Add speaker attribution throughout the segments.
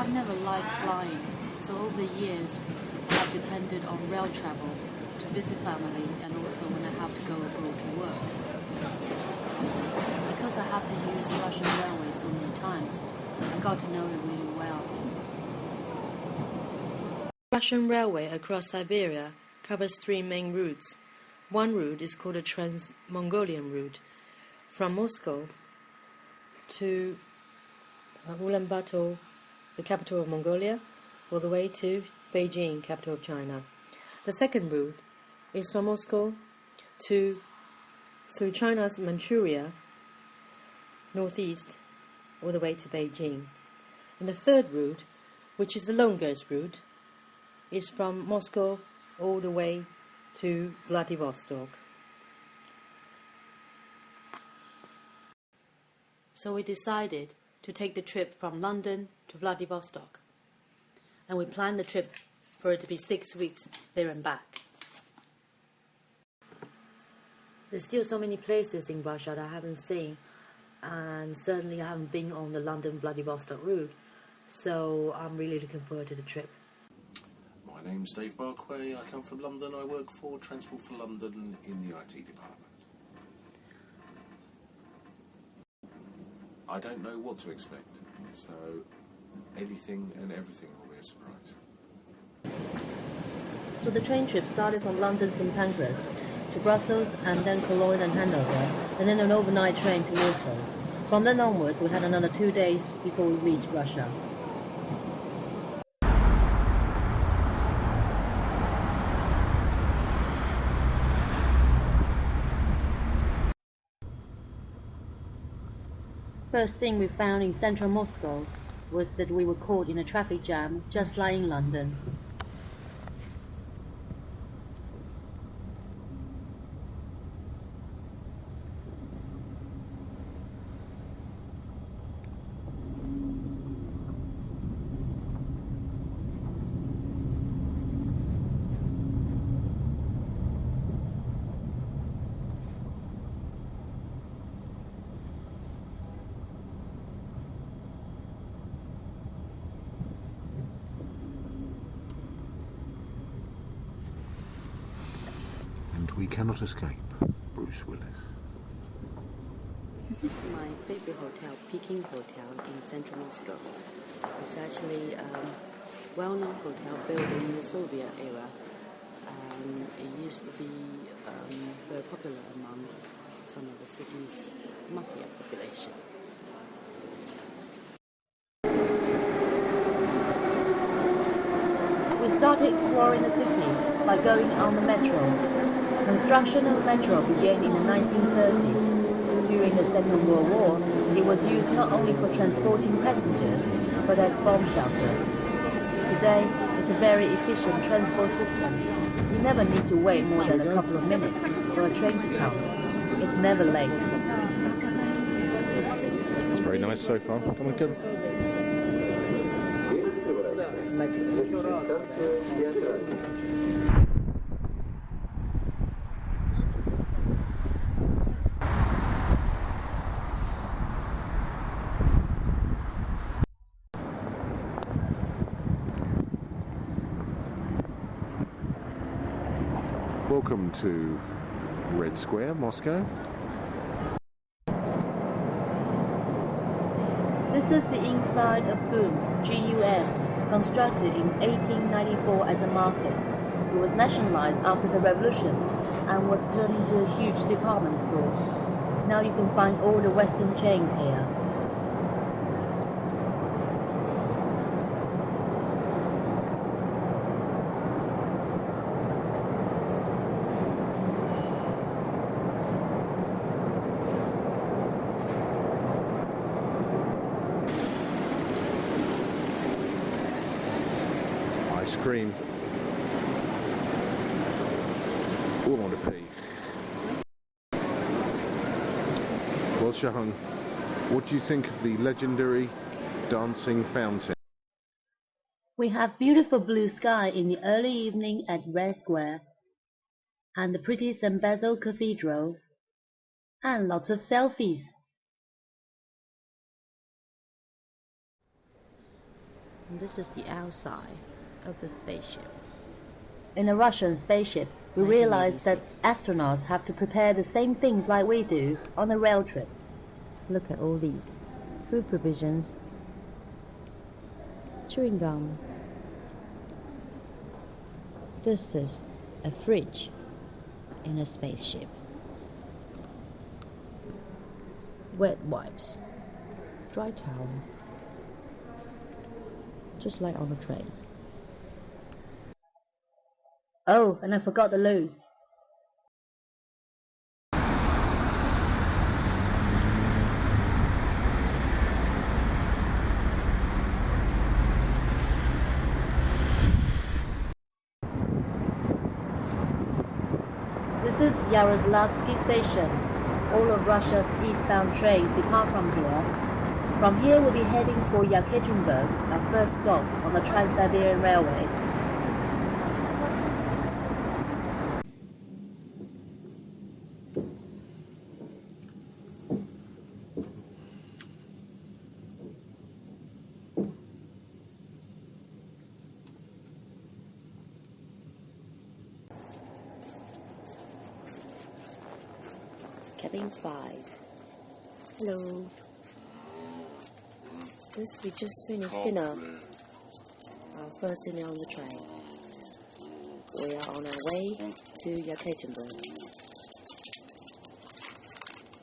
Speaker 1: I've never liked flying, so over the years I've depended on rail travel to visit family and also when I have to go abroad to work. Because I have to use the Russian railway so many times, I got to know it really well. The Russian railway across Siberia covers 3 main routes. One route is called the Trans-Mongolian route, from Moscow to Ulaanbaatar, the capital of Mongolia, all the way to Beijing, capital of China. The second route is from Moscow through China's Manchuria, northeast, all the way to Beijing. And the third route, which is the longest route, is from Moscow all the way to Vladivostok. So we decided to take the trip from London to Vladivostok. And we planned the trip for it to be 6 weeks there and back. There's still so many places in Russia that I haven't seen, and certainly I haven't been on the London-Vladivostok route, so I'm really looking forward to the trip.
Speaker 2: My name's Dave Barkway, I come from London, I work for Transport for London in the IT department. I don't know what to expect, so anything and everything will be a surprise.
Speaker 1: So the train trip started from London St Pancras to Brussels and then Cologne and Hanover, and then an overnight train to Warsaw. From then onwards, we had another 2 days before we reached Russia. First thing we found in central Moscow was that we were caught in a traffic jam just like in London.
Speaker 2: We cannot escape Bruce Willis.
Speaker 1: This is my favorite hotel, Peking Hotel in central Moscow. It's actually a well-known hotel built in the Soviet era. It used to be very popular among some of the city's mafia population. We started exploring the city by going on the metro. Construction of the metro began in the 1930s. During the Second World War, it was used not only for transporting passengers, but as bomb shelter. Today, it's a very efficient transport system. You never need to wait more than a couple of minutes for a train to come. It's never late.
Speaker 2: It's very nice so far. Come on, go. Welcome to Red Square, Moscow.
Speaker 1: This is the inside of GUM, G-U-M, constructed in 1894 as a market. It was nationalized after the revolution and was turned into a huge department store. Now you can find all the Western chains here.
Speaker 2: Cream. All on a pee. Well, Hsiao-Hung, what do you think of the legendary dancing fountain?
Speaker 1: We have beautiful blue sky in the early evening at Red Square, and the pretty St. Basil Cathedral, and lots of selfies. And this is the outside of the spaceship.
Speaker 3: In a Russian spaceship, we realized that
Speaker 1: 1986.
Speaker 3: astronauts have to prepare the same things like we do on a rail trip.
Speaker 1: Look at all these food provisions, chewing gum. This is a fridge in a spaceship. Wet wipes, dry towel, just like on a train.
Speaker 3: Oh, and I forgot the loo. This is Yaroslavsky Station. All of Russia's eastbound trains depart from here. From here, we'll be heading for Yekaterinburg, our first stop on the Trans-Siberian Railway.
Speaker 1: Cabin 5. Hello. We just finished dinner. Our first dinner on the train. We are on our way to Yekaterinburg.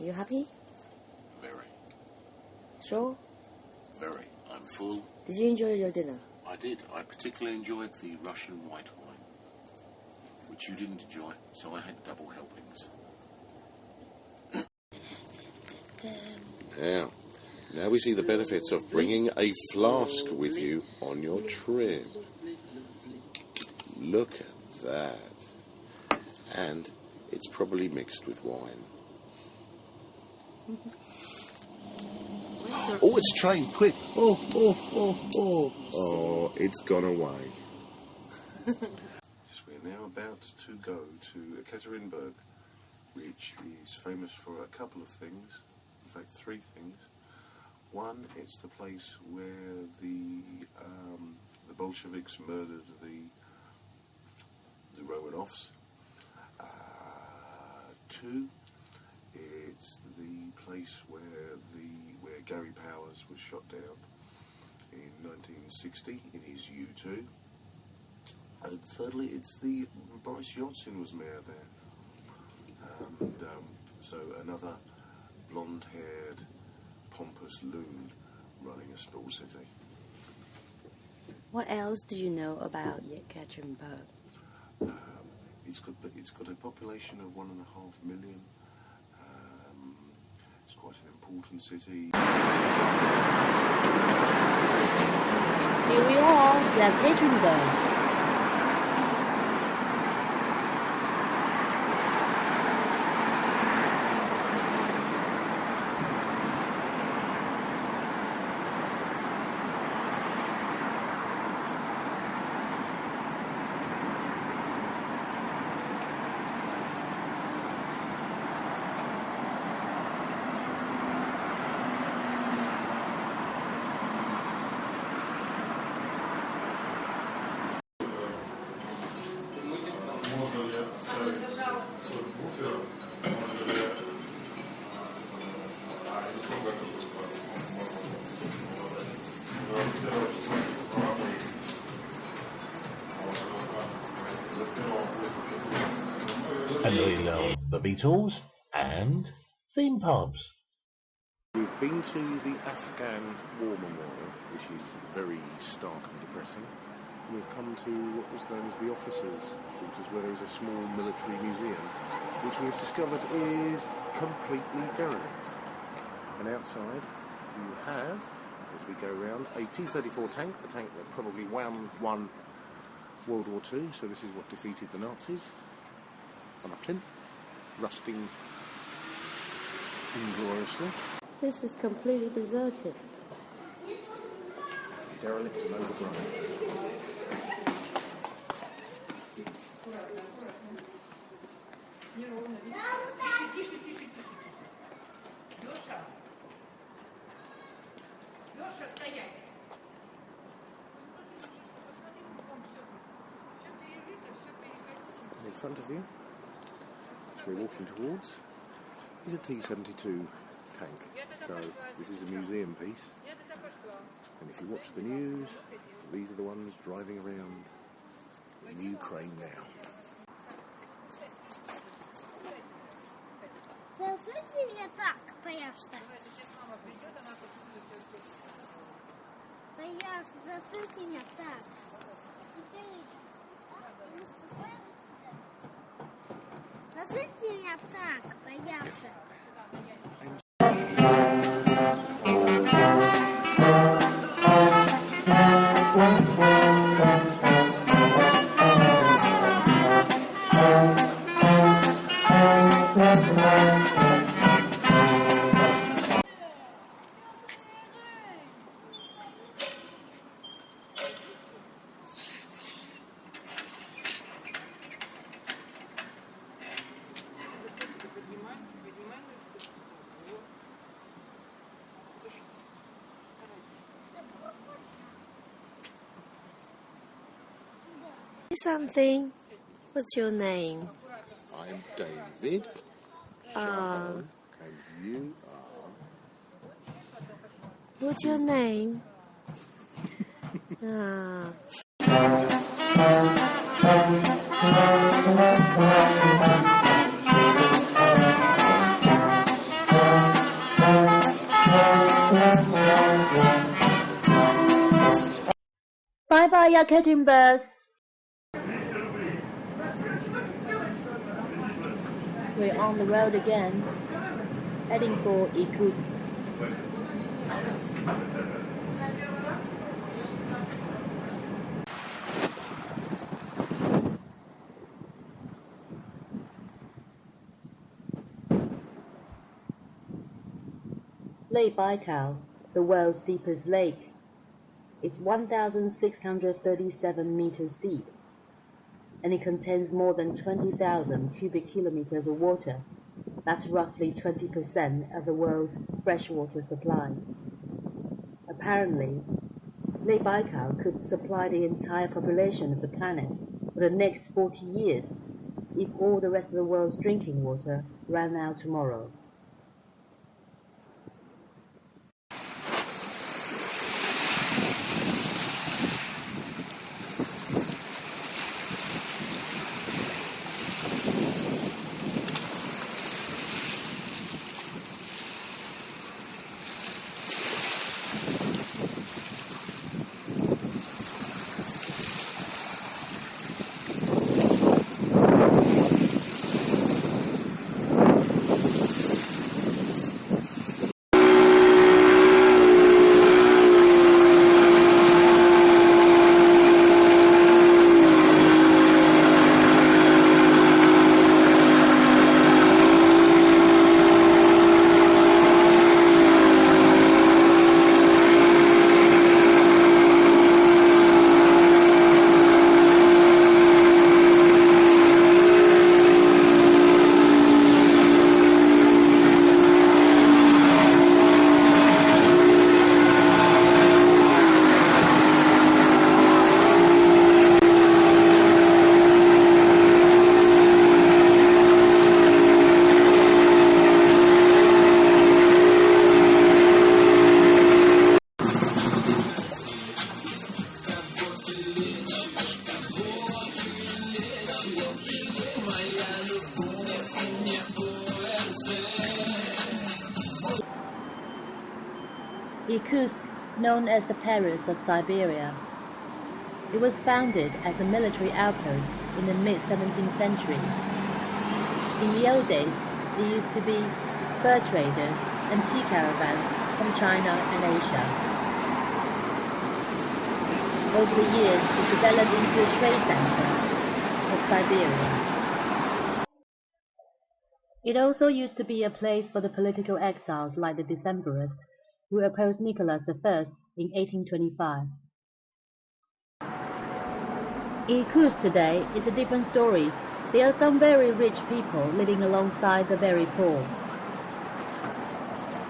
Speaker 1: Are you happy?
Speaker 2: Very.
Speaker 1: Sure?
Speaker 2: Very. I'm full.
Speaker 1: Did you enjoy your dinner?
Speaker 2: I did. I particularly enjoyed the Russian white wine, which you didn't enjoy, so I had double helpings. Now we see the benefits of bringing a flask with you on your trip. Look at that. And it's probably mixed with wine. Oh, it's train, quick. Oh, it's gone away. So we're now about to go to Ekaterinburg, which is famous for a couple of things. In fact, three things. One, it's the place where the Bolsheviks murdered the Romanovs. Two, it's the place where Gary Powers was shot down in 1960 in his U-2. And thirdly, it's the Boris Yeltsin was mayor there. So another blonde-haired, pompous loon running a small city.
Speaker 1: What else do you know about Yekaterinburg?
Speaker 2: It's got a population of 1.5 million. It's quite an important city.
Speaker 3: Here we are, Yekaterinburg.
Speaker 4: And the Beatles and theme pubs.
Speaker 2: We've been to the Afghan War Memorial, which is very stark and depressing. We've come to what was known as the Officers' Quarters, where there's a small military museum, which we've discovered is completely derelict. And outside you have, as we go round, a T-34 tank, the tank that probably won World War II, so this is what defeated the Nazis, on a plinth, rusting ingloriously.
Speaker 1: This is completely deserted.
Speaker 2: Derelict and overgrown. front of you, which we're walking towards, is a T-72 tank. So this is a museum piece, and if you watch the news, these are the ones driving around in Ukraine now.
Speaker 5: Засуньте меня так, пояшься. Пояшься, засуньте меня так. Засуньте меня так, пояшься.
Speaker 1: Something. What's your name?
Speaker 2: I'm David. Hsiao-Hung, and you are...
Speaker 1: What's your name? Ah.
Speaker 3: Bye bye, Yekaterinburg. We're on the road again, heading for Irkutsk. Lake Baikal, the world's deepest lake. It's 1,637 meters deep, and it contains more than 20,000 cubic kilometers of water. That's roughly 20% of the world's freshwater supply. Apparently, Lake Baikal could supply the entire population of the planet for the next 40 years if all the rest of the world's drinking water ran out tomorrow. Irkutsk, known as the Paris of Siberia. It was founded as a military outpost in the mid-17th century. In the old days, there used to be fur traders and tea caravans from China and Asia. Over the years, it developed into a trade center of Siberia. It also used to be a place for the political exiles like the Decembrists, who opposed Nicholas I in 1825. Irkutsk today is a different story. There are some very rich people living alongside the very poor.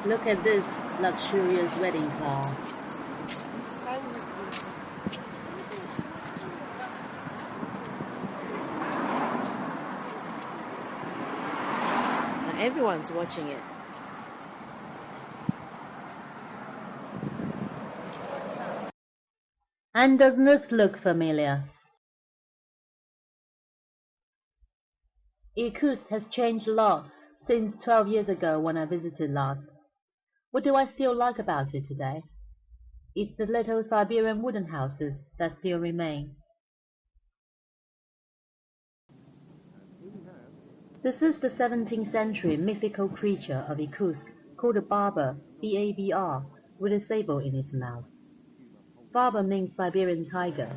Speaker 3: Look at this luxurious wedding car.
Speaker 1: Everyone's watching it.
Speaker 3: And doesn't this look familiar? Irkutsk has changed a lot since 12 years ago when I visited last. What do I still like about it today? It's the little Siberian wooden houses that still remain. This is the 17th century mythical creature of Irkutsk called a barber, B-A-B-R, with a sable in its mouth. Barber means Siberian tiger.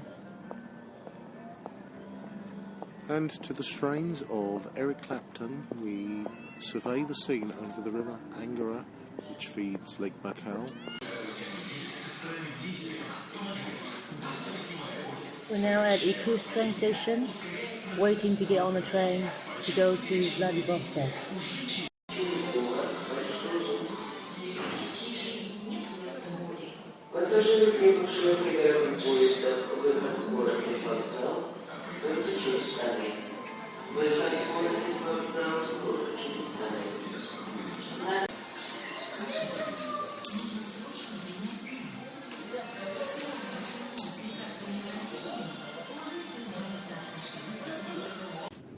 Speaker 2: And to the strains of Eric Clapton, we survey the scene over the river Angara, which feeds Lake Baikal.
Speaker 3: We're now at Irkutsk train station, waiting to get on a train to go to Vladivostok.
Speaker 6: Пассажиры, прибывшие пригородным поездом, выход в город Владивосток, только через страны. Выход в город Владивосток тоже через страны.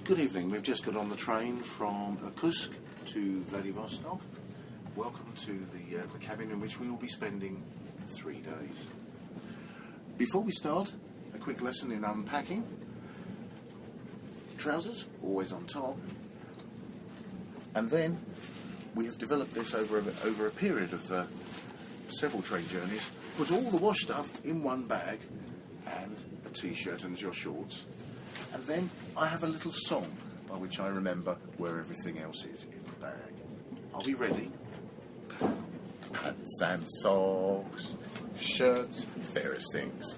Speaker 2: Good evening. We've just got on the train from Irkutsk to Vladivostok. Welcome to the cabin in which we will be spending 3 days. Before we start, a quick lesson in unpacking. Trousers, always on top. And then we have developed this over a period of several train journeys. Put all the wash stuff in one bag and a t-shirt and your shorts. And then I have a little song by which I remember where everything else is in the bag. Are we ready? Pants and socks, shirts, various things.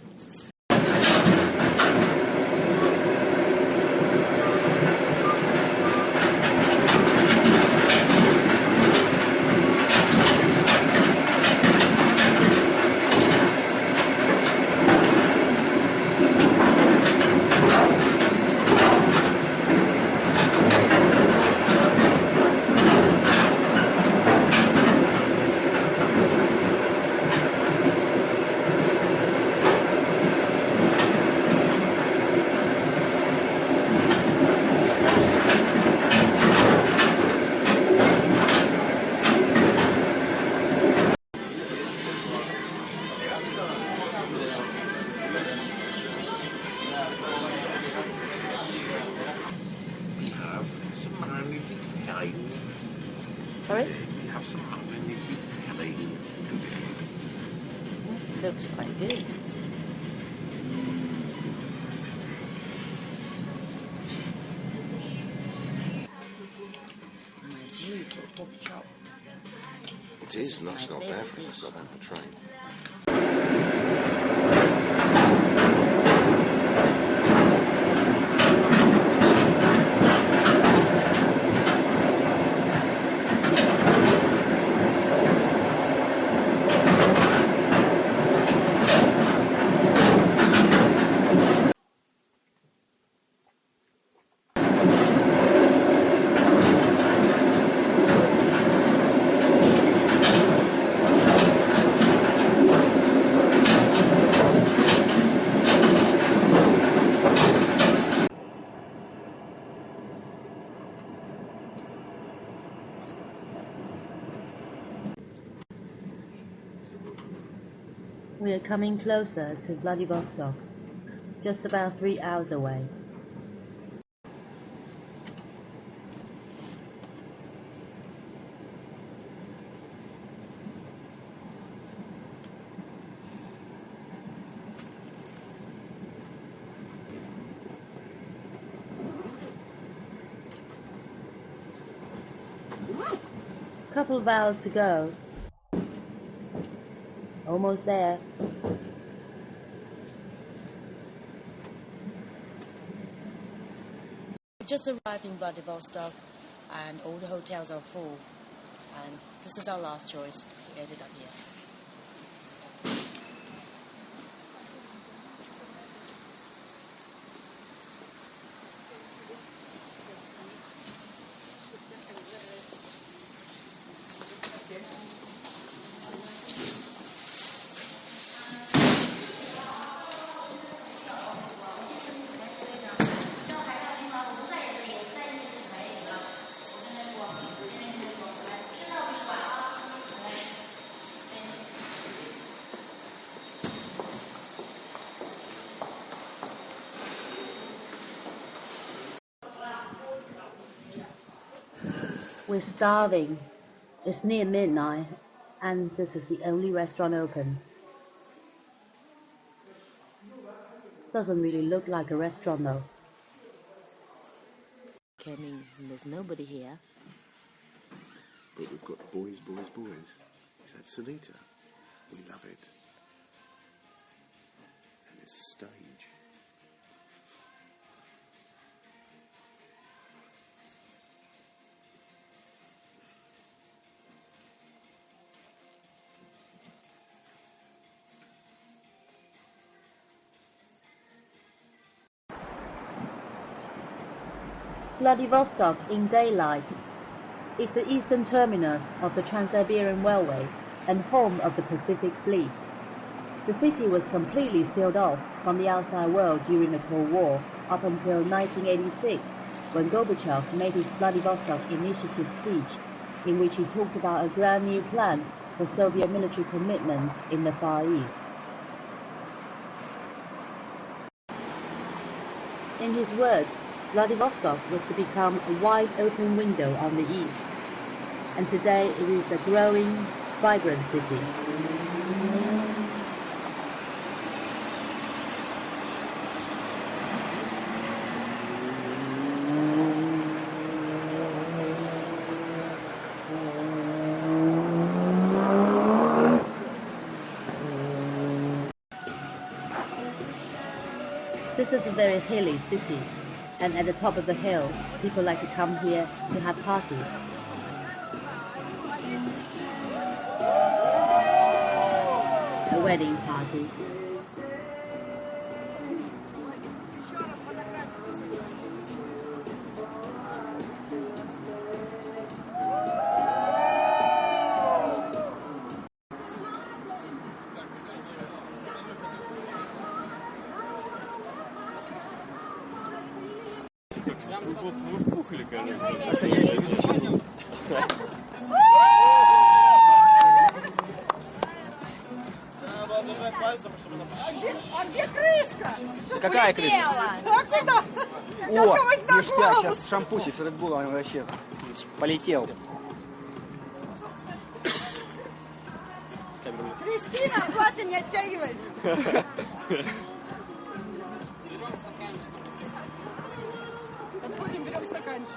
Speaker 1: Sorry?
Speaker 2: We have some unlimited clean today.
Speaker 1: Looks quite good. Nice view for a pork chop.
Speaker 2: It is, not bad for us, not bad for the train.
Speaker 3: We are coming closer to Vladivostok, just about 3 hours away. Couple of hours to go. Almost there.
Speaker 1: Just arrived in Vladivostok and all the hotels are full. And this is our last choice. We ended up here.
Speaker 3: We're starving. It's near midnight, and this is the only restaurant open. Doesn't really look like a restaurant though.
Speaker 1: Came in and there's nobody here.
Speaker 2: But we've got boys. Is that Sunita? We love it. And there's a stage.
Speaker 3: Vladivostok in daylight is the eastern terminus of the Trans-Siberian Railway and home of the Pacific Fleet. The city was completely sealed off from the outside world during the Cold War up until 1986, when Gorbachev made his Vladivostok Initiative speech, in which he talked about a grand new plan for Soviet military commitments in the Far East. In his words, Vladivostok was to become a wide open window on the east, and today it is a growing, vibrant city. This is a very hilly city, and at the top of the hill, people like to come here to have parties. A wedding party.
Speaker 7: А где крышка?
Speaker 8: Какая крышка?
Speaker 7: А куда? Сейчас
Speaker 8: О,
Speaker 7: кому-нибудь на
Speaker 8: ништяк,
Speaker 7: голову.
Speaker 8: сейчас шампусик с Red Bull, он вообще полетел.
Speaker 7: Кристина, платье не оттягивай. Подходим, берем стаканчик.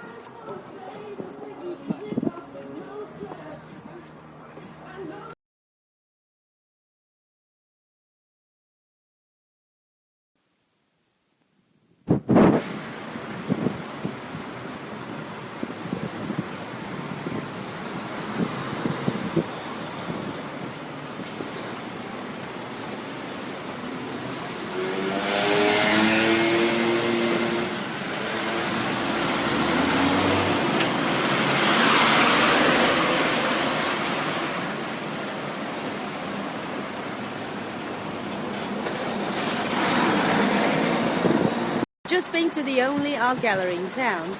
Speaker 1: Just been to the only art gallery in town.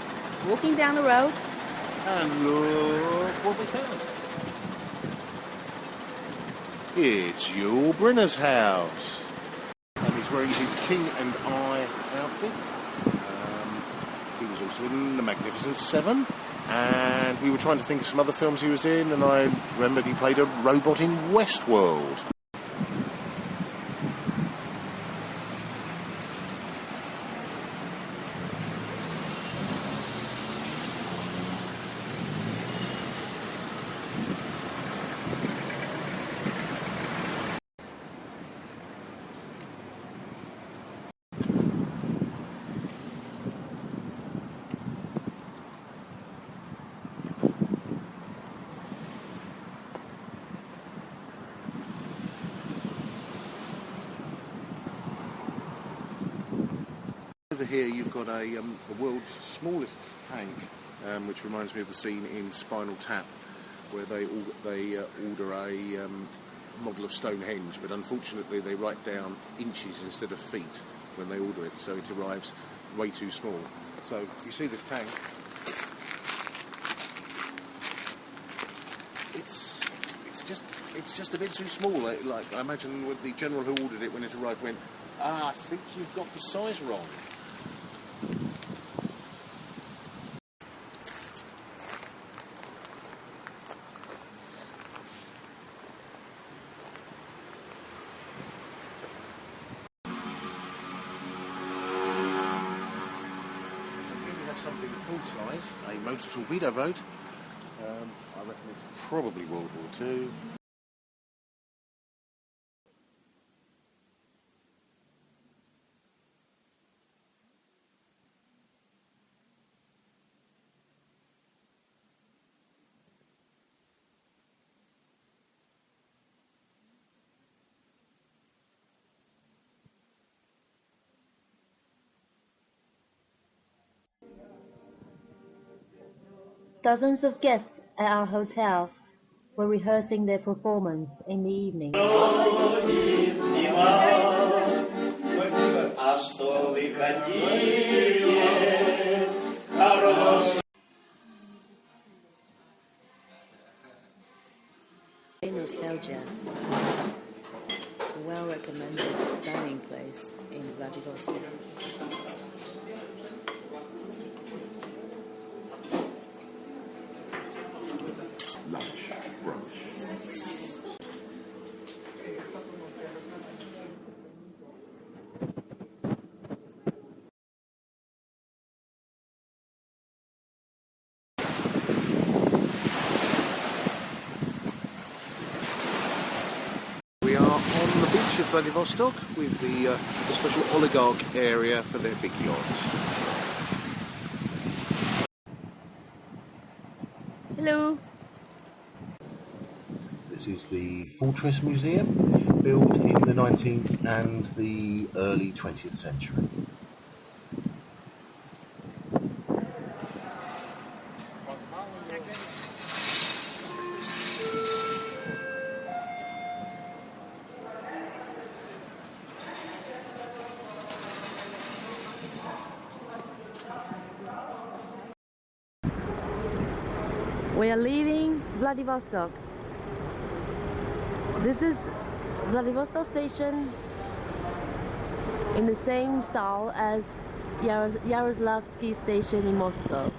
Speaker 1: Walking down the road,
Speaker 2: And look what we found. It's Yul Brynner's house. And he's wearing his King and I outfit. He was also in The Magnificent Seven. And we were trying to think of some other films he was in, and I remembered he played a robot in Westworld. Over here you've got the world's smallest tank, which reminds me of the scene in Spinal Tap, where they order a model of Stonehenge, but unfortunately they write down inches instead of feet when they order it, so it arrives way too small. So you see this tank. It's just a bit too small. Like I imagine with the general who ordered it when it arrived went, I think you've got the size wrong. something full size, a motor torpedo boat. I reckon it's probably World War II.
Speaker 3: Dozens of guests at our hotel were rehearsing their performance in the evening.
Speaker 1: Nostalgia. Well recommended dining place in Vladivostok.
Speaker 2: Lunch, brunch. We are on the beach of Vladivostok with the special oligarch area for their big yachts.
Speaker 1: Hello.
Speaker 4: This is the Fortress Museum, built in the 19th and the early 20th century.
Speaker 3: We are leaving Vladivostok. This is Vladivostok station in the same style as Yaroslavsky station in Moscow.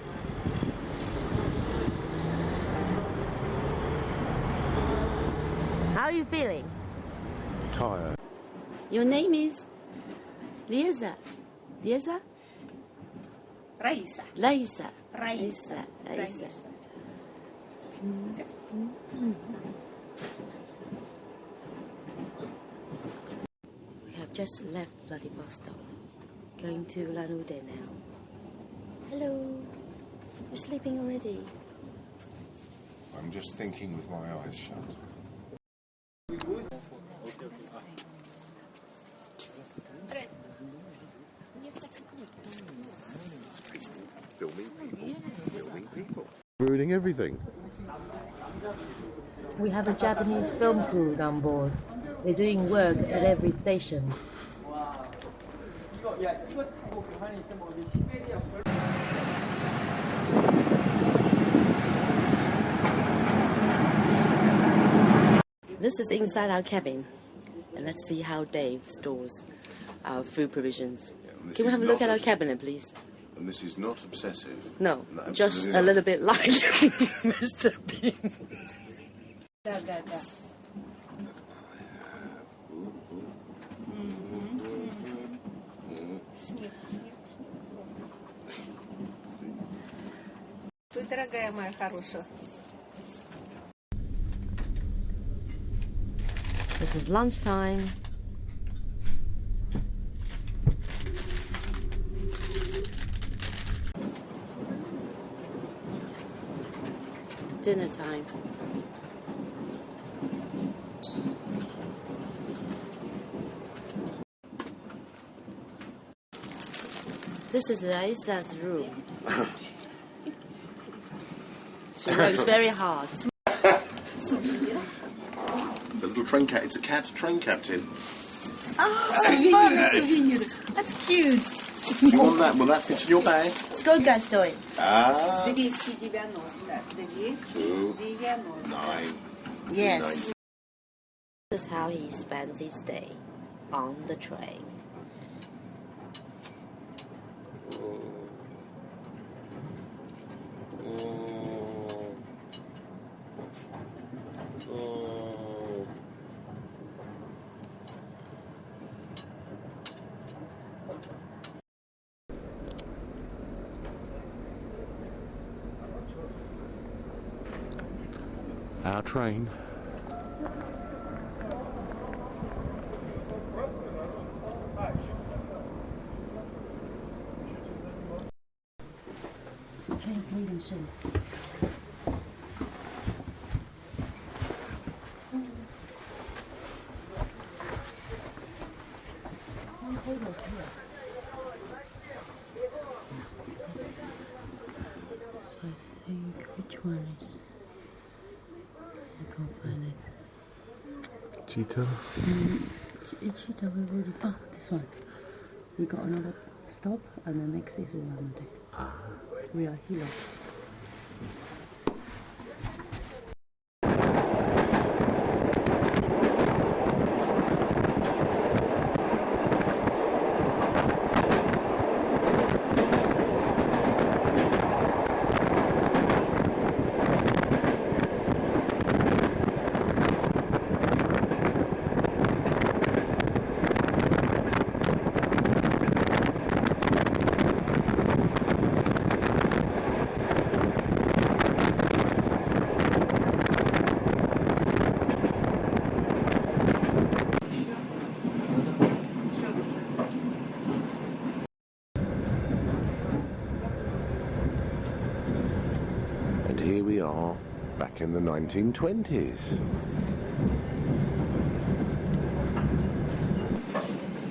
Speaker 3: How are you feeling?
Speaker 2: Tired.
Speaker 1: Your name is Liza. Liza?
Speaker 7: Раиса.
Speaker 1: Laisa.
Speaker 7: Раиса.
Speaker 1: Laisa. We have just left Vladivostok, going to Ulan-Ude now. Hello. You're sleeping already?
Speaker 2: I'm just thinking with my eyes shut. Filming people. Ruining everything.
Speaker 3: We have a Japanese film crew on board. They're doing work at every station.
Speaker 1: This is inside our cabin. And let's see how Dave stores our food provisions.
Speaker 2: Yeah,
Speaker 1: Can we have a look at our cabinet, please?
Speaker 2: And this is not obsessive.
Speaker 1: No,
Speaker 2: absolutely
Speaker 1: just a
Speaker 2: not.
Speaker 1: little bit like Mr. Bean.
Speaker 7: Да, да, да. Снег, снег, снег. Ой, дорогая моя хорошая.
Speaker 1: This is lunchtime. Dinner time. This is Raisa's room. She works very hard.
Speaker 2: The little train cat. It's a cat train captain.
Speaker 1: Oh, that's fun, a souvenir. That's cute.
Speaker 2: You want that? Will that fit in your bag?
Speaker 1: Сколько стоит?
Speaker 2: Ah.
Speaker 7: 290. 290.
Speaker 2: 9.
Speaker 1: Yes. This is how he spends his day on the train.
Speaker 2: our train.
Speaker 3: Train's leaving soon. One table's here. So I think which one is? I can't find it.
Speaker 2: Cheetah.
Speaker 3: Cheetah, we already. Ah, this one. We got another stop, and the next is Ulande. We are here.
Speaker 2: And here we are, back in the 1920s.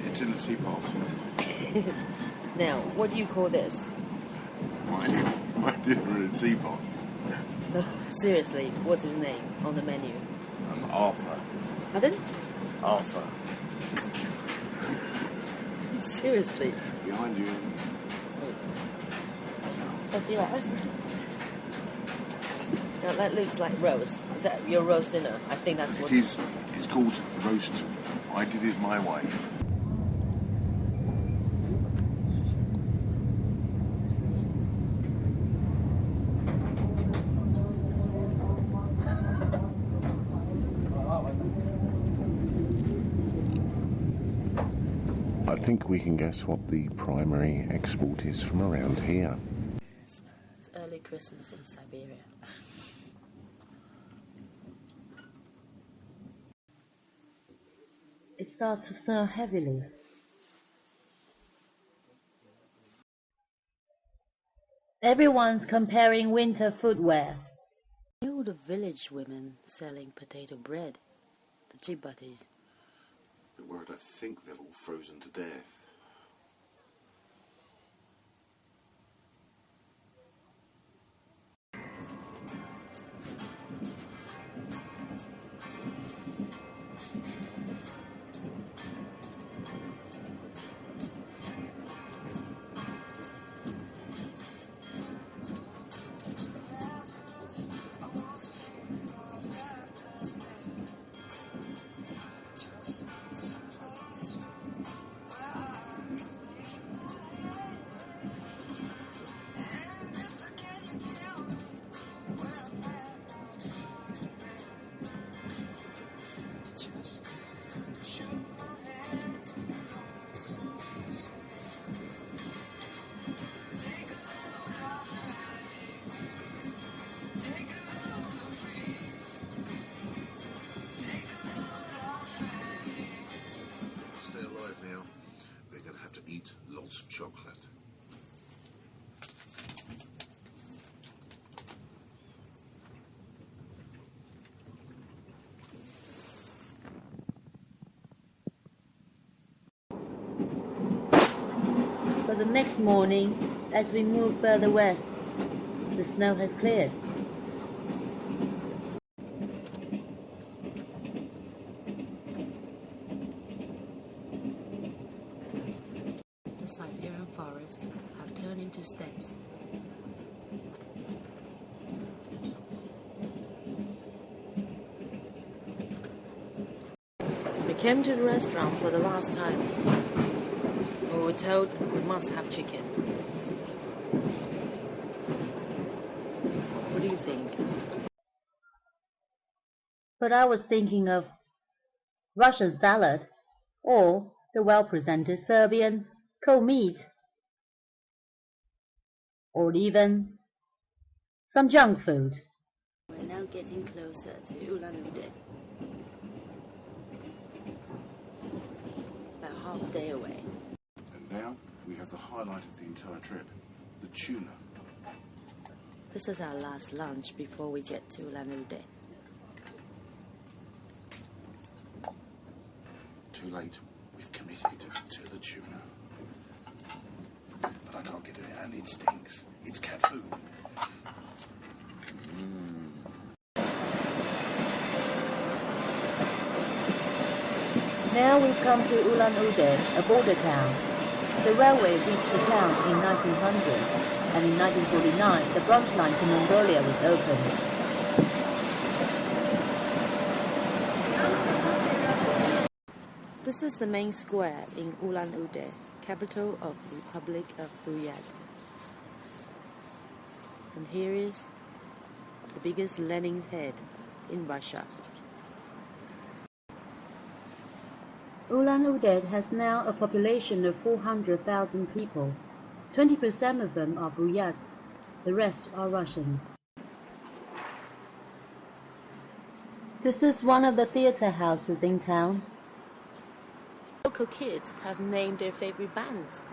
Speaker 2: It's in a teapot.
Speaker 1: Now, what do you call this?
Speaker 2: Why dinner in a teapot?
Speaker 1: Seriously, what's his name on the menu?
Speaker 2: Arthur.
Speaker 1: Pardon?
Speaker 2: Arthur.
Speaker 1: Seriously.
Speaker 2: Behind you.
Speaker 1: Spasiba. Now that looks like roast. Is that your roast dinner? I think that's what
Speaker 2: It is. It's called roast. I did it my way. I think we can guess what the primary export is from around here.
Speaker 1: It's early Christmas in Siberia.
Speaker 3: It starts to snow heavily. Everyone's comparing winter footwear.
Speaker 1: All the village women selling potato bread, the chibatis.
Speaker 2: But word, I think they've all frozen to death. Lots of chocolate.
Speaker 3: But the next morning, as we move further west, the snow has cleared.
Speaker 1: The Siberian forests have turned into steppes. We came to the restaurant for the last time. We were told we must have chicken. What do you think?
Speaker 3: But I was thinking of Russian salad or the well-presented Serbian cold meat, or even some junk food.
Speaker 1: We're now getting closer to Ulan-Ude. About half a day away.
Speaker 2: And now we have the highlight of the entire trip, the tuna.
Speaker 1: This is our last lunch before we get to Ulan-Ude.
Speaker 2: Too late. We've committed to the tuna. But I can't get it out and it stinks. It's cat food.
Speaker 3: Now we've come to Ulan-Ude, a border town. The railway reached the town in 1900, and in 1949 the branch line to Mongolia was opened.
Speaker 1: This is the main square in Ulan-Ude, capital of the Republic of Buryat. And here is the biggest Lenin's head in Russia.
Speaker 3: Ulan-Ude has now a population of 400,000 people. 20% of them are Buryats, the rest are Russians. This is one of the theatre houses in town.
Speaker 1: Local kids have named their favorite bands.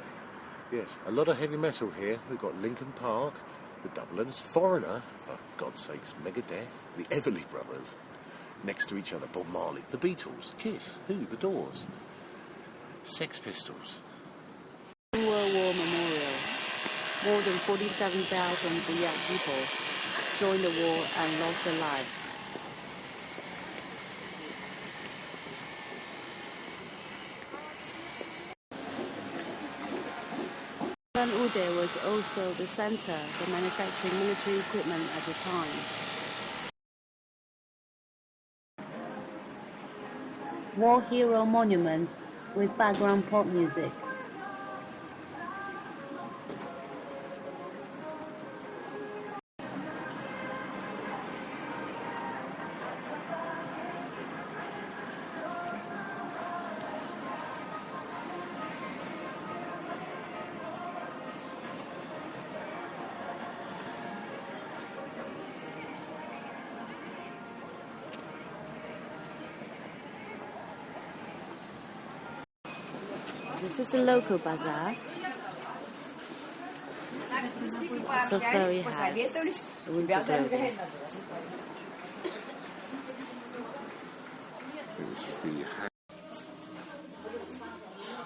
Speaker 2: Yes, a lot of heavy metal here. We've got Linkin Park, the Dubliners, Foreigner, for God's sakes, Megadeth, the Everly Brothers. Next to each other, Bob Marley, the Beatles, Kiss, Who, the Doors, Sex Pistols.
Speaker 1: World War Memorial. More than 47,000 Buryat people joined the war and lost their lives. Ulan-Ude was also the center for manufacturing military equipment at the time.
Speaker 3: War hero monuments with background pop music.
Speaker 1: This is a local bazaar. So very high. Winter clothing.
Speaker 2: This is the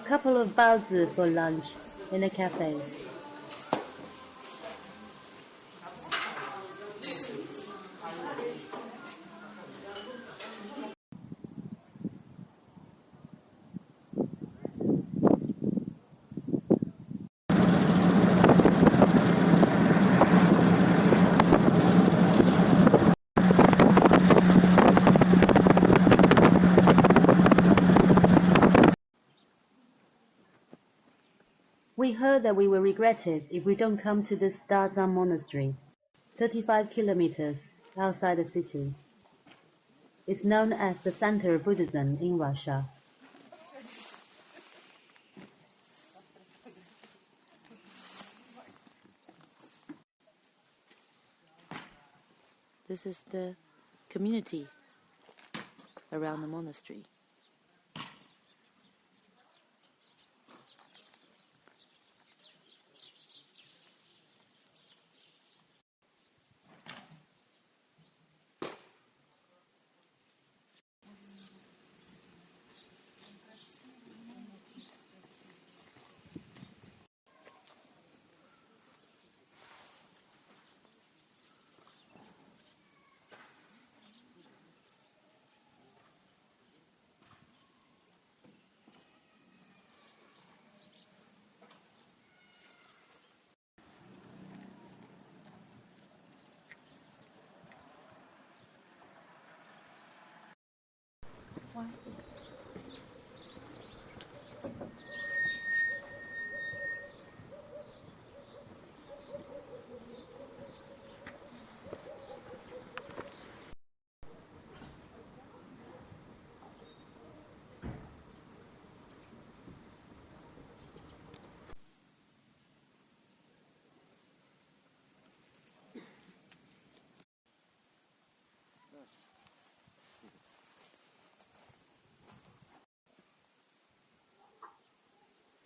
Speaker 3: Couple of baozi for lunch in a cafe. We heard that we will regret it if we don't come to this Darzan monastery, 35 kilometers outside the city. It's known as the center of Buddhism in Russia.
Speaker 1: This is the community around the monastery.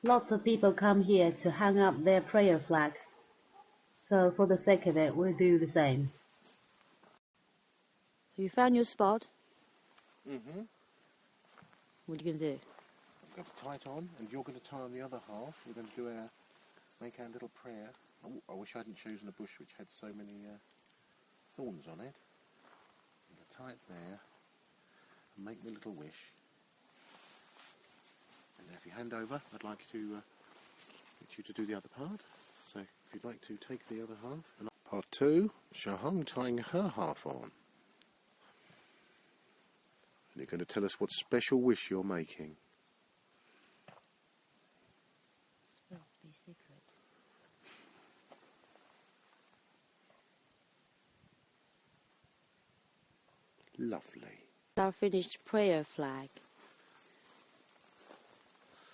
Speaker 3: Lots of people come here to hang up their prayer flag. So for the sake of it, we'll do the same.
Speaker 1: Have you found your spot?
Speaker 2: Mm-hmm.
Speaker 1: What are you going to do?
Speaker 2: I'm going to tie it on, and you're going to tie on the other half. We're going to do make our little prayer. Oh, I wish I hadn't chosen a bush which had so many thorns on it. I'm going to tie it there and make my little wish. And now if you hand over, I'd like to get you to do the other part. So if you'd like to take the other half. And part 2, Hsiao-Hung tying her half on. And you're going to tell us what special wish you're making.
Speaker 1: It's supposed to be secret.
Speaker 2: Lovely.
Speaker 1: Our finished prayer flag.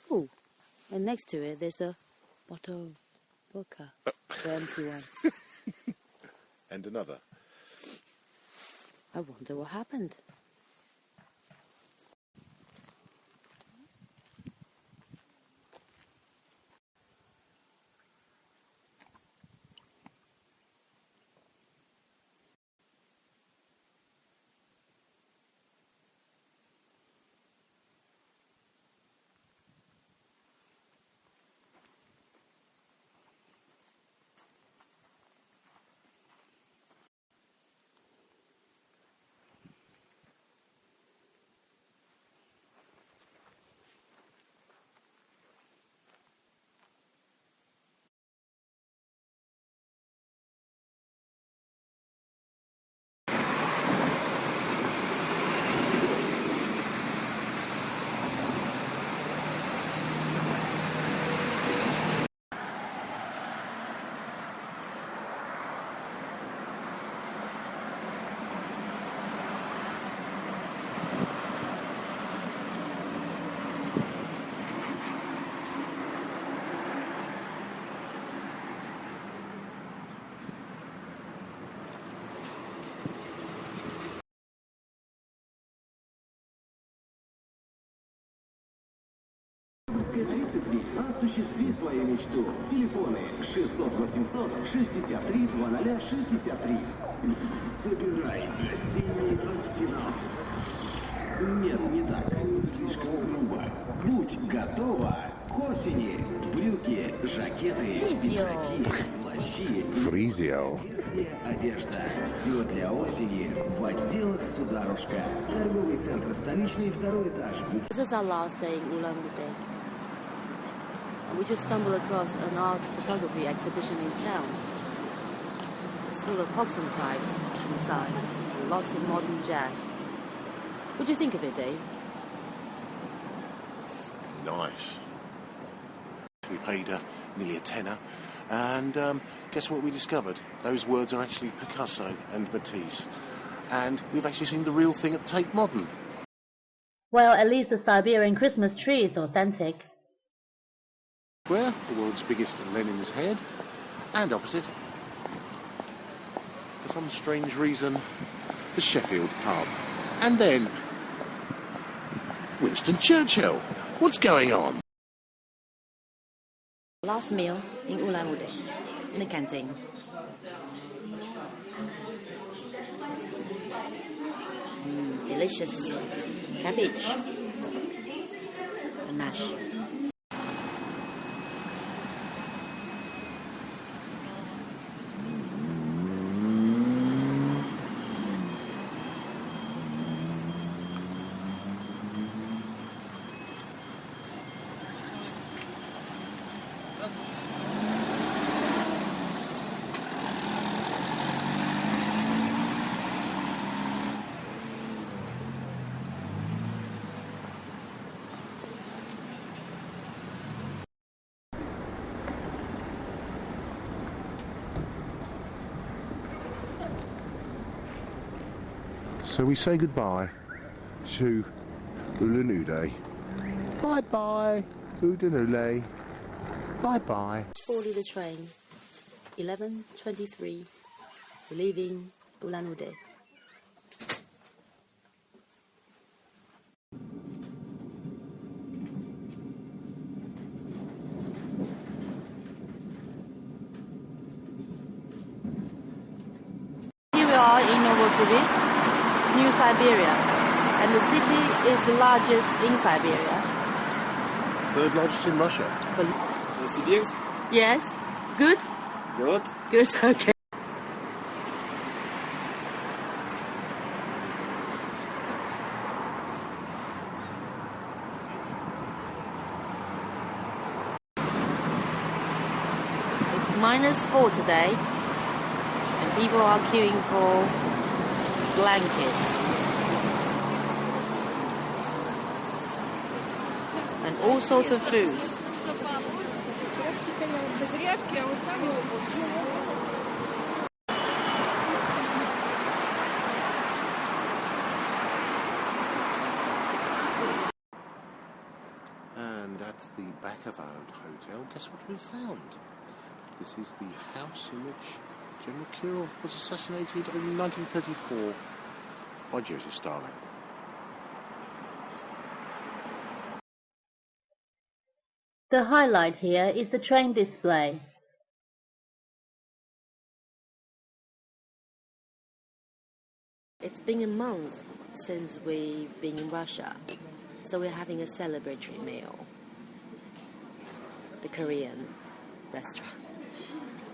Speaker 1: Oh, and next to it there's a bottle of vodka, the empty one.
Speaker 2: And another.
Speaker 1: I wonder what happened.
Speaker 9: Московской 33. Осуществи свою мечту. Телефоны 600 800 63 00 63. Забирай осенний арсенал. Нет, не так. Слишком грубо. Будь готова к осени. Брюки, жакеты, пиджаки, плащи.
Speaker 2: Фризио.
Speaker 9: Верхняя одежда. Все для осени в отделах «Сударушка». Торговый центр «Столичный», 2-й этаж.
Speaker 1: This is our last day in Ulaanbaatar. And we just stumbled across an art photography exhibition in town. It's full of Hoxton types inside, and lots of modern jazz. What do you think of it, Dave?
Speaker 2: Nice. We paid nearly a tenner, and guess what we discovered? Those words are actually Picasso and Matisse, and we've actually seen the real thing at Tate Modern.
Speaker 3: Well, at least the Siberian Christmas tree is authentic.
Speaker 2: Square, the world's biggest Lenin's head, and opposite, for some strange reason, the Sheffield pub. And then, Winston Churchill. What's going on?
Speaker 1: Last meal in Ulaanbaatar, in a canteen. Delicious cabbage and mash.
Speaker 2: So we say goodbye to Ulaanbaatar. Bye-bye, Ulaanbaatar. Bye-bye.
Speaker 1: Boarded the train, 11:23. We're leaving Ulaanbaatar. Novosibirsk, New Siberia, and the city is the largest in Siberia.
Speaker 2: Third largest in Russia.
Speaker 8: Novosibirsk?
Speaker 1: Yes. Good?
Speaker 8: Good.
Speaker 1: Good, okay. It's -4 today, and people are queuing for blankets and all sorts of foods.
Speaker 2: And at the back of our hotel, guess what we've found? This is the house in which General Kirov was assassinated in 1934 by Joseph Stalin.
Speaker 3: The highlight here is the train display.
Speaker 1: It's been a month since we've been in Russia, so we're having a celebratory meal. The Korean restaurant.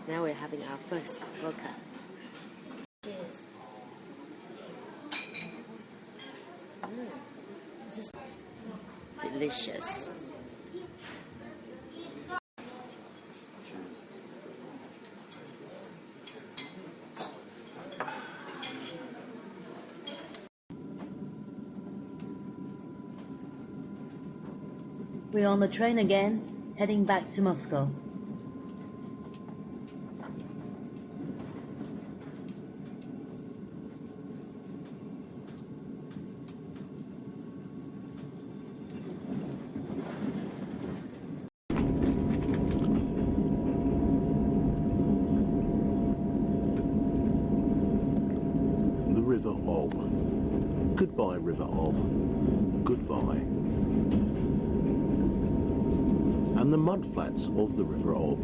Speaker 1: Now we're having our first vodka. Cheers. Just delicious.
Speaker 3: We're on the train again, heading back to Moscow.
Speaker 4: The River Ob. Goodbye, River Ob. Goodbye. And the mudflats of the River Ob.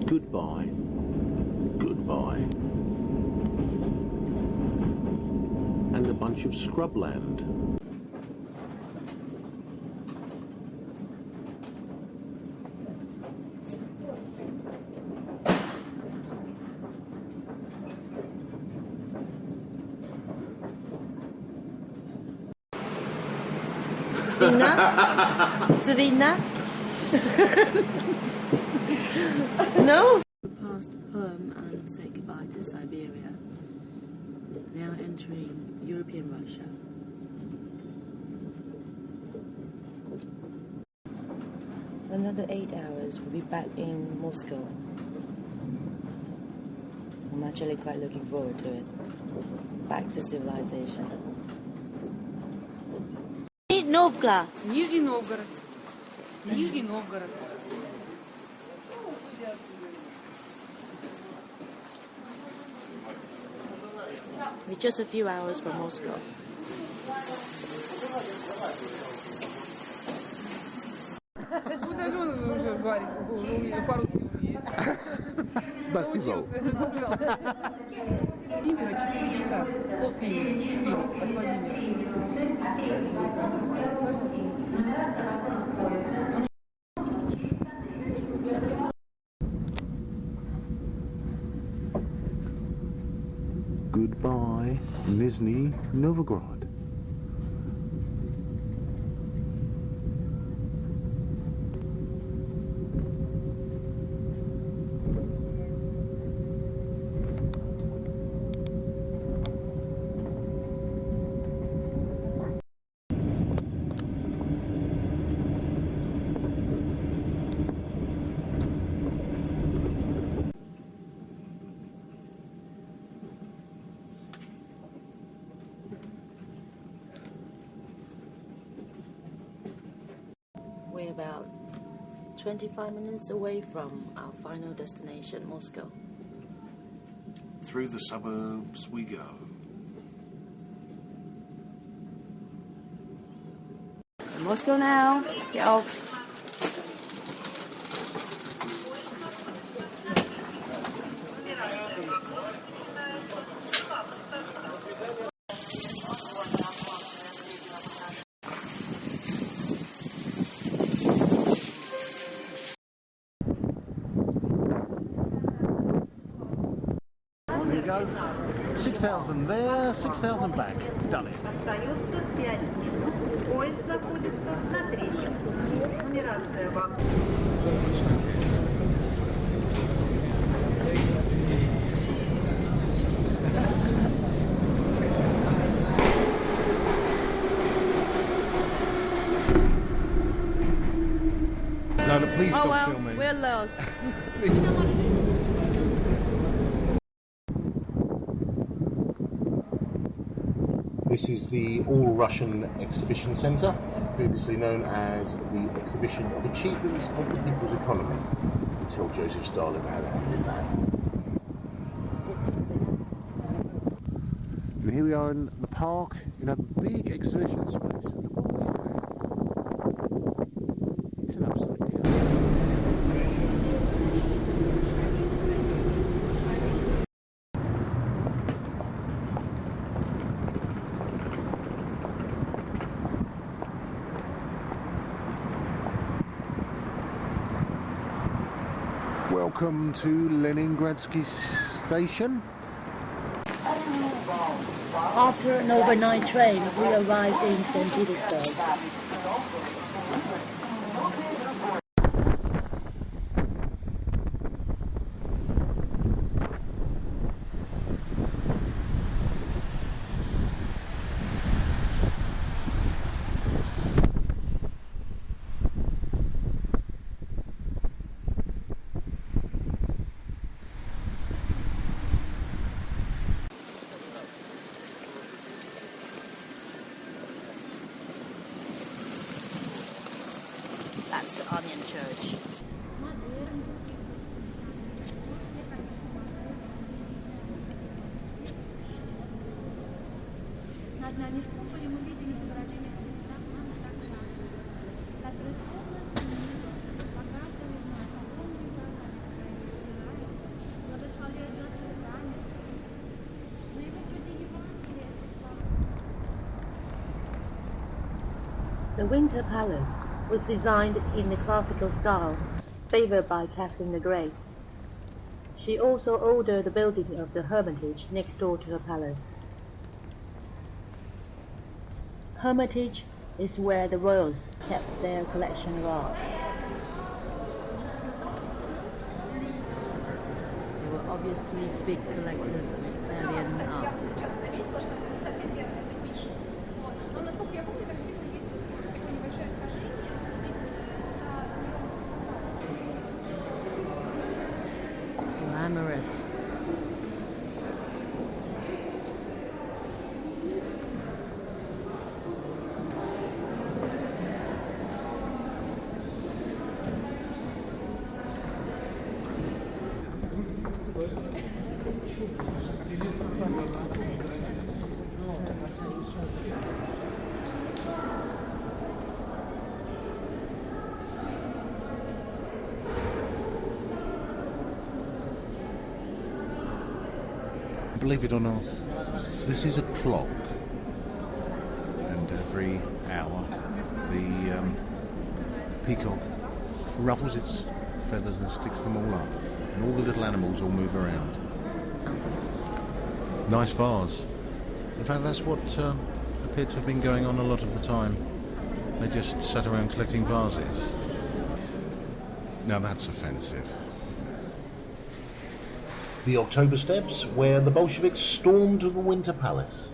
Speaker 4: Goodbye. Goodbye. And a bunch of scrubland.
Speaker 1: Zvina? No? Passed home and say goodbye to Siberia. Now entering European Russia. Another 8 hours, we'll be back in Moscow. I'm actually quite looking forward to it. Back to civilization. Novgorod.
Speaker 10: Нижний Новгород. Нижний Новгород.
Speaker 1: We're just a few hours from Moscow.
Speaker 10: Даже он уже жарит, по-русски умеет.
Speaker 4: Спасибо.
Speaker 10: Владимира 4 часа после 4 от Владимира.
Speaker 4: Goodbye, Nizhny Novgorod.
Speaker 1: We're about 25 minutes away from our final destination, Moscow.
Speaker 2: Through the suburbs we go.
Speaker 1: Moscow now. Get off.
Speaker 2: 6,000 there, 6,000 back. Done it. No, please stop filming.
Speaker 1: We're lost.
Speaker 4: This is the All-Russian Exhibition Centre, previously known as the Exhibition of Achievements of the People's Economy, until Joseph Stalin had a hand in that.
Speaker 2: And here we are in the park in a big exhibition space. And what is that? It's an upside down. Welcome to Leningradsky Station.
Speaker 3: After an overnight train, we arrived in St. Petersburg.
Speaker 1: That's the Onion Church.
Speaker 11: Над нами в куполе мы видели изображение Христа, мамы так рано, который словно синим, показывал из нас огромными глазами своими взирая, благословляет нас руками своими. Но его чудо Евангелия это слава.
Speaker 3: The Winter Palace was designed in the classical style, favored by Catherine the Great. She also ordered the building of the Hermitage next door to her palace. Hermitage is where the royals kept their collection of art.
Speaker 1: They were obviously big collectors of Italian art. Glamorous.
Speaker 2: Believe it or not, this is a clock, and every hour the peacock ruffles its feathers and sticks them all up, and all the little animals all move around. Nice vase. In fact, that's what appeared to have been going on a lot of the time. They just sat around collecting vases. Now that's offensive.
Speaker 4: The October Steps, where the Bolsheviks stormed the Winter Palace.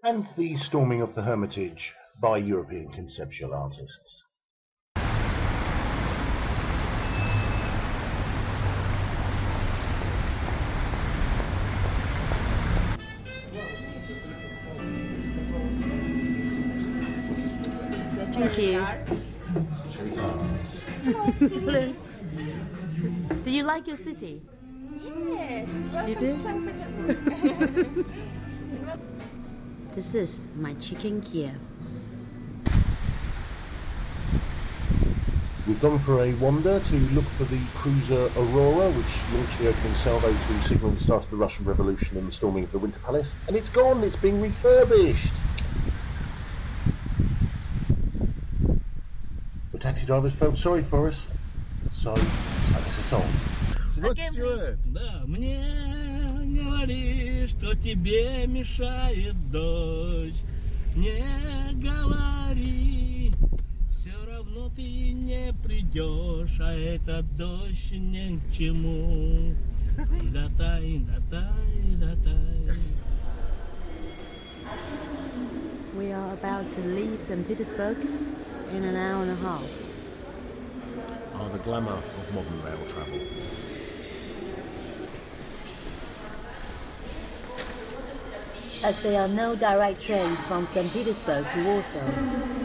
Speaker 4: And the storming of the Hermitage by European conceptual artists.
Speaker 1: Thank you. Do you like your city?
Speaker 11: Yes,
Speaker 1: You do?
Speaker 11: St. Petersburg.
Speaker 1: This is my chicken Kiev.
Speaker 4: We've gone for a wander to look for the cruiser Aurora, which launched the opening salvo to signal the start of the Russian Revolution and the storming of the Winter Palace. And it's gone, it's being refurbished. The taxi drivers felt sorry for us, so sang us a song.
Speaker 2: Rod Stewart!
Speaker 12: No. Мне говори, что тебе мешает дождь. Не говори, все равно ты не придешь, а этот дождь ни к чему. И дай.
Speaker 3: We are about to leave St. Petersburg in an hour and a half.
Speaker 2: Oh, the glamour of modern rail travel.
Speaker 3: As there are no direct trains from St. Petersburg to Warsaw,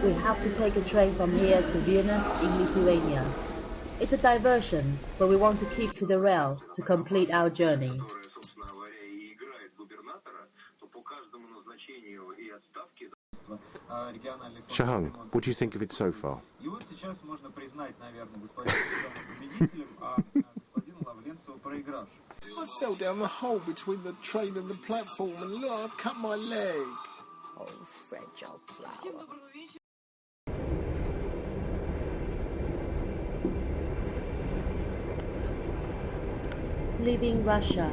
Speaker 3: we have to take a train from here to Vilnius in Lithuania. It's a diversion, but we want to keep to the rail to complete our journey.
Speaker 2: Hsiao-Hung, what do you think of it so far?
Speaker 13: I fell down the hole between the train and the platform, and look, I've cut my leg. Oh, fragile flower.
Speaker 3: Leaving Russia.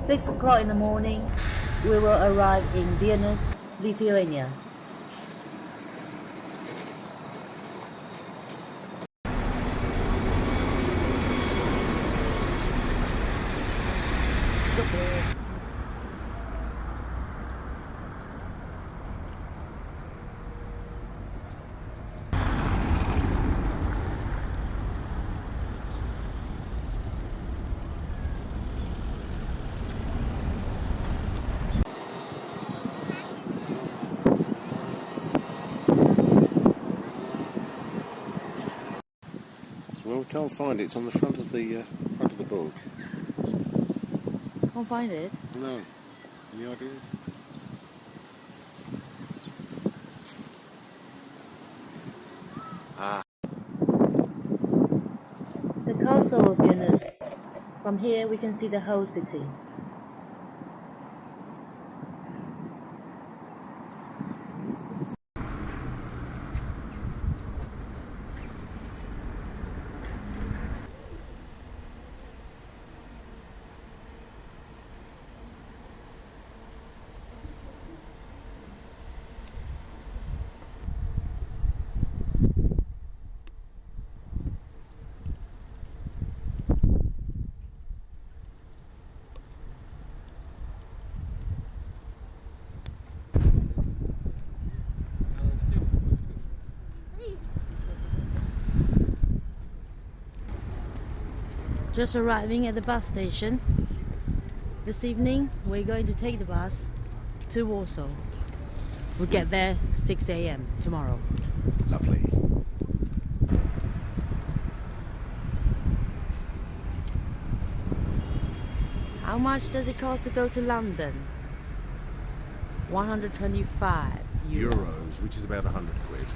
Speaker 3: Six o'clock in the morning, we will arrive in Vilnius, Lithuania.
Speaker 2: Well, we can't find it. It's on the front of the book.
Speaker 3: Can't find it?
Speaker 2: No. Any ideas? Ah.
Speaker 3: The castle of Vilnius. From here we can see the whole city. Just arriving at the bus station. This evening we're going to take the bus to Warsaw. We'll get there 6 a.m. tomorrow.
Speaker 2: Lovely.
Speaker 3: How much does it cost to go to London? 125
Speaker 2: Euros, which is about 100 quid.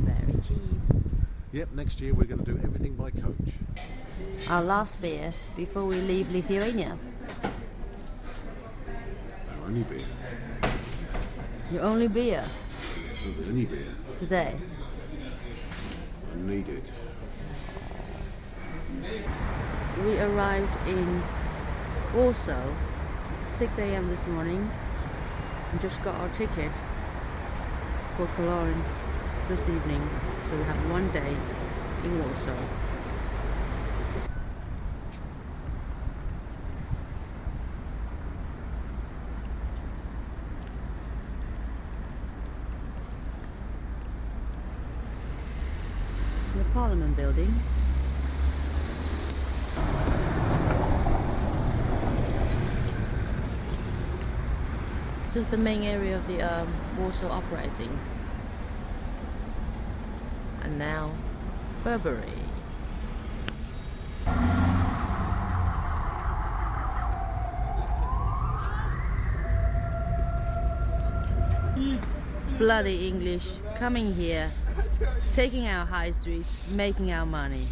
Speaker 3: Very cheap.
Speaker 2: Yep, next year we're going to do everything by coach.
Speaker 3: Our last beer before we leave Lithuania.
Speaker 2: Our only beer.
Speaker 3: Your only beer?
Speaker 2: Not the only beer.
Speaker 3: Today?
Speaker 2: I need it.
Speaker 3: We arrived in Warsaw 6 a.m. this morning and just got our ticket for Cologne this evening. So we have one day in Warsaw. The Parliament building. This is the main area of the Warsaw Uprising. And now, Burberry. Bloody English, coming here, taking our high streets, making our money.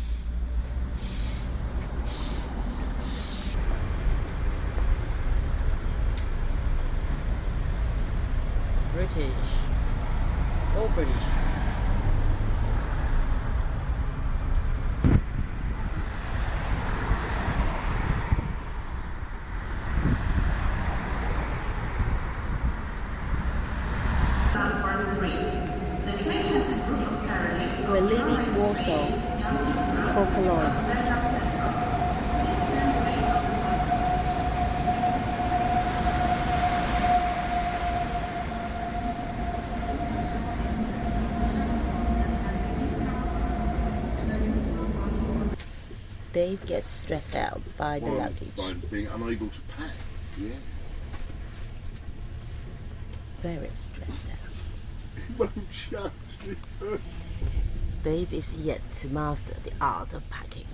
Speaker 1: British. All British.
Speaker 3: We're leaving Warsaw for Cologne. Dave gets stressed out by the luggage.
Speaker 2: By being unable to pack, yeah.
Speaker 3: Very stressed out.
Speaker 2: He won't shut.
Speaker 3: Dave is yet to master the art of packing.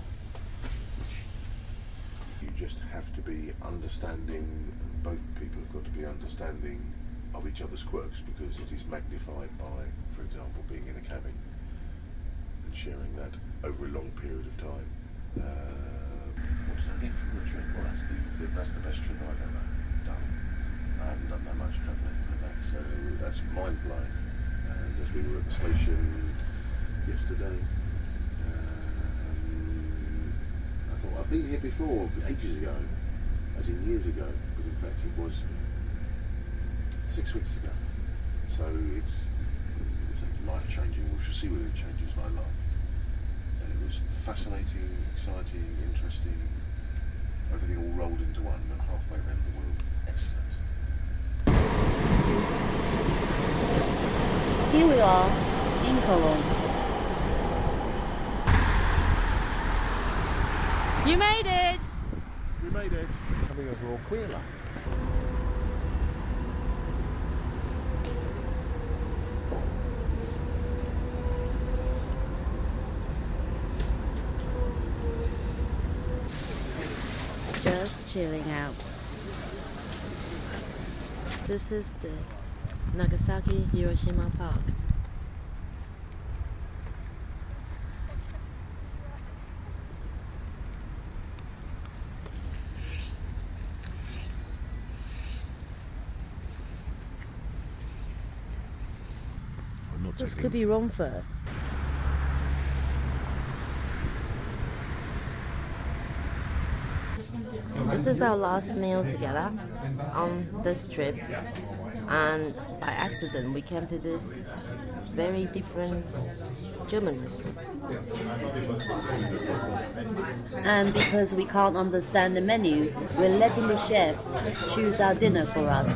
Speaker 2: You just have to be understanding, both people have got to be understanding of each other's quirks, because it is magnified by, for example, being in a cabin and sharing that over a long period of time. What did I get from the trip? Well, that's the best trip I've ever done. I haven't done that much travelling like that, so that's mind-blowing. And as we were at the station yesterday, I thought, I've been here before, ages ago, as in years ago, but in fact it was 6 weeks ago. So it's life-changing. We shall see whether it changes my life. And it was fascinating, exciting, interesting, everything all rolled into one, and halfway around the world. Excellent.
Speaker 3: Here we are in Cologne.
Speaker 1: You made it!
Speaker 2: We made it. Coming over Orquila.
Speaker 3: Just chilling out. This is the Nagasaki Hiroshima Park. This could be Romford. This is our last meal together on this trip, and by accident we came to this very different German restaurant. And because we can't understand the menu, we're letting the chef choose our dinner for us.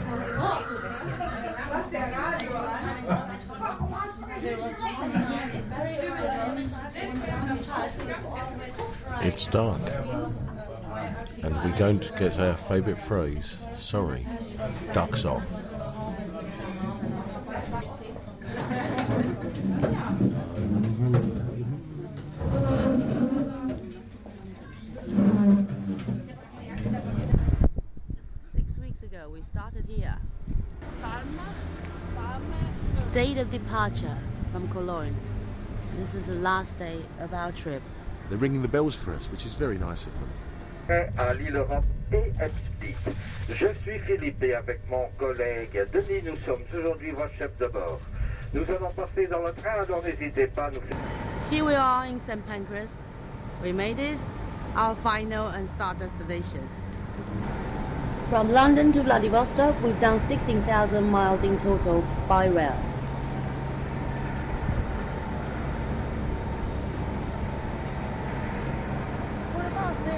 Speaker 2: It's dark, and we don't get our favourite phrase. Sorry, ducks off.
Speaker 3: Ago we started here. Date of departure from Cologne. This is the last day of our trip.
Speaker 2: They're ringing the bells for us, which is very nice of them.
Speaker 14: À l'île et explique. Je suis Philippe et avec mon collègue Denis, nous sommes aujourd'hui vos chefs de bord. Nous allons passer dans le train, alors n'hésitez pas à nous faire.
Speaker 3: Here we are in St. Pancras. We made it, our final and start destination. From London to Vladivostok, we've done 16,000 miles in total by rail.
Speaker 1: What about 6?